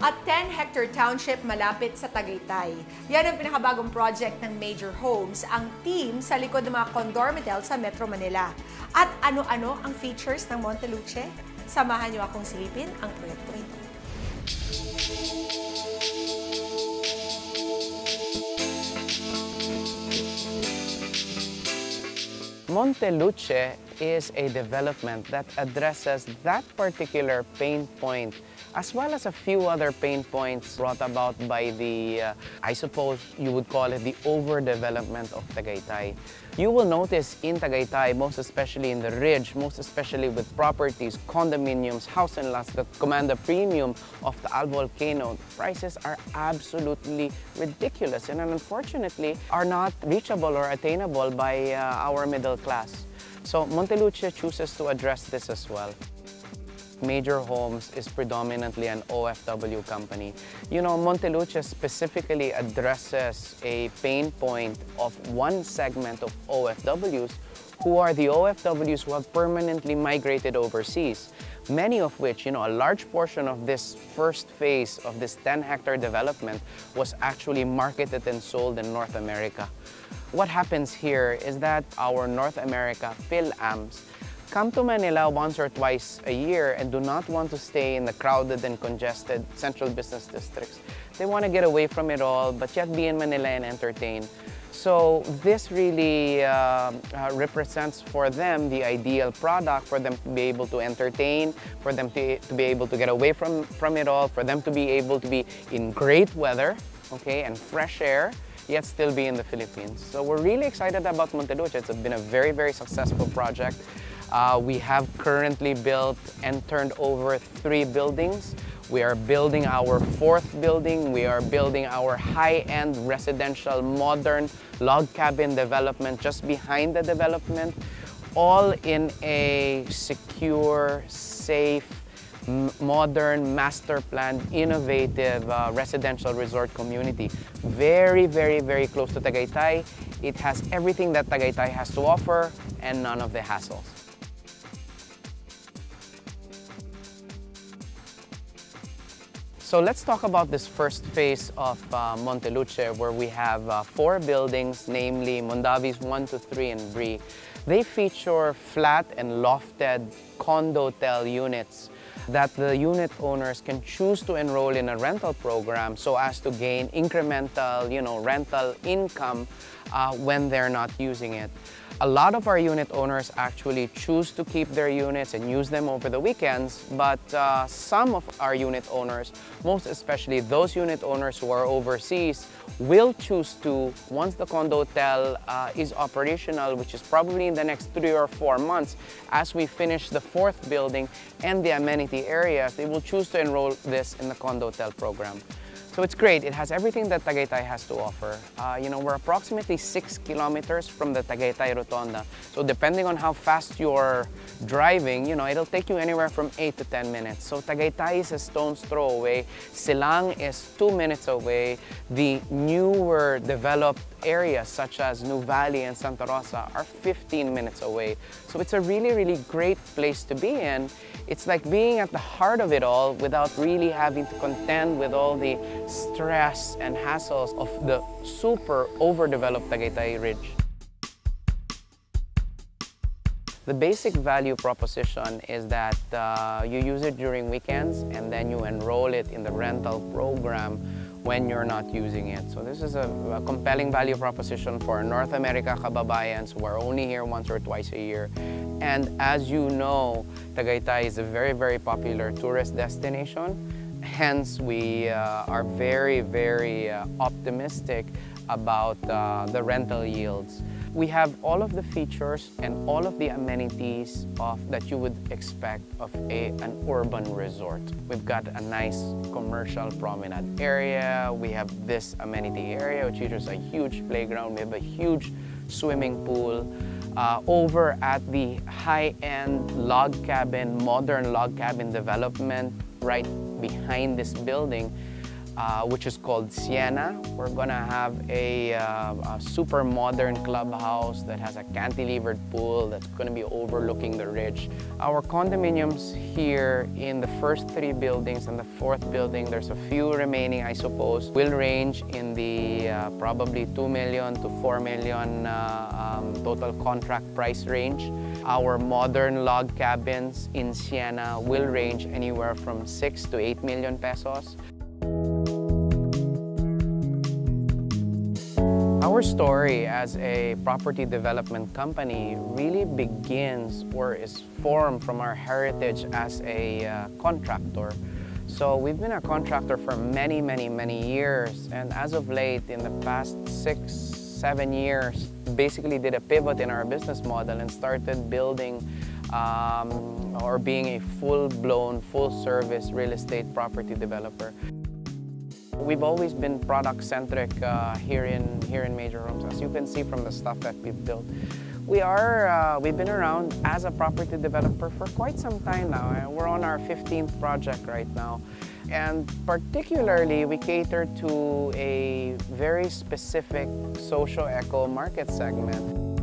A 10-hectare township malapit sa Tagaytay. Yan ang pinakabagong project ng Major Homes, ang team sa likod ng mga condormital sa Metro Manila. At ano-ano ang features ng Monteluce? Samahan niyo akong silipin ang proyekto ito. Monteluce is a development that addresses that particular pain point, as well as a few other pain points brought about by the, I suppose you would call it the overdevelopment of Tagaytay. You will notice in Tagaytay, most especially in the ridge, most especially with properties, condominiums, house and lots that command a premium of the volcano, prices are absolutely ridiculous and unfortunately are not reachable or attainable by our middle class. So Monteluce chooses to address this as well. Major Homes is predominantly an OFW company. You know, Monteluce specifically addresses a pain point of one segment of OFWs who are the OFWs who have permanently migrated overseas. Many of which, you know, a large portion of this first phase of this 10-hectare development was actually marketed and sold in North America. What happens here is that our North America PhilAms come to Manila once or twice a year and do not want to stay in the crowded and congested central business districts. They want to get away from it all, but yet be in Manila and entertain. So this really represents for them the ideal product for them to be able to entertain, for them to be able to get away from it all, for them to be able to be in great weather, okay, and fresh air, yet still be in the Philippines. So we're really excited about Monteluce. It's been a very, very successful project. We have currently built and turned over 3 buildings. We are building our 4th building. We are building our high-end residential modern log cabin development just behind the development, all in a secure, safe, modern, master-planned, innovative residential resort community. Very, very, very close to Tagaytay. It has everything that Tagaytay has to offer and none of the hassles. So let's talk about this first phase of Monteluce, where we have 4 buildings, namely Mondavis 1 to 3 and Bree. They feature flat and lofted condotel units that the unit owners can choose to enroll in a rental program so as to gain incremental, rental income when they're not using it. A lot of our unit owners actually choose to keep their units and use them over the weekends, but some of our unit owners, most especially those unit owners who are overseas, will choose to, once the condotel is operational, which is probably in the next 3 or 4 months, as we finish the 4th building and the amenity areas, they will choose to enroll this in the condotel program. So it's great. It has everything that Tagaytay has to offer. We're approximately 6 kilometers from the Tagaytay Rotonda. So depending on how fast you're driving, it'll take you anywhere from 8 to 10 minutes. So Tagaytay is a stone's throw away. Silang is 2 minutes away. The newer developed areas such as New Valley and Santa Rosa are 15 minutes away. So it's a really, really great place to be in. It's like being at the heart of it all without really having to contend with all the stress and hassles of the super overdeveloped Tagaytay Ridge. The basic value proposition is that you use it during weekends and then you enroll it in the rental program when you're not using it. So this is a compelling value proposition for North America kababayans who are only here once or twice a year. And as you know, Tagaytay is a very, very popular tourist destination. Hence, we are very, very optimistic about the rental yields. We have all of the features and all of the amenities that you would expect of an urban resort. We've got a nice commercial promenade area. We have this amenity area, which features a huge playground. We have a huge swimming pool. Over at the high-end log cabin, modern log cabin development right behind this building, which is called Sienna. We're gonna have a super modern clubhouse that has a cantilevered pool that's gonna be overlooking the ridge. Our condominiums here in the first 3 buildings and the 4th building, there's a few remaining, I suppose, will range in the probably 2 million to 4 million total contract price range. Our modern log cabins in Sienna will range anywhere from 6 to 8 million pesos. Our story as a property development company really begins or is formed from our heritage as a contractor. So we've been a contractor for many years, and as of late, in the past 6-7 years, basically did a pivot in our business model and started building or being a full-blown, full-service real estate property developer. We've always been product-centric here in Major Homes, as you can see from the stuff that we've built. We've been around as a property developer for quite some time now, and we're on our 15th project right now. And particularly, we cater to a very specific socio-eco market segment.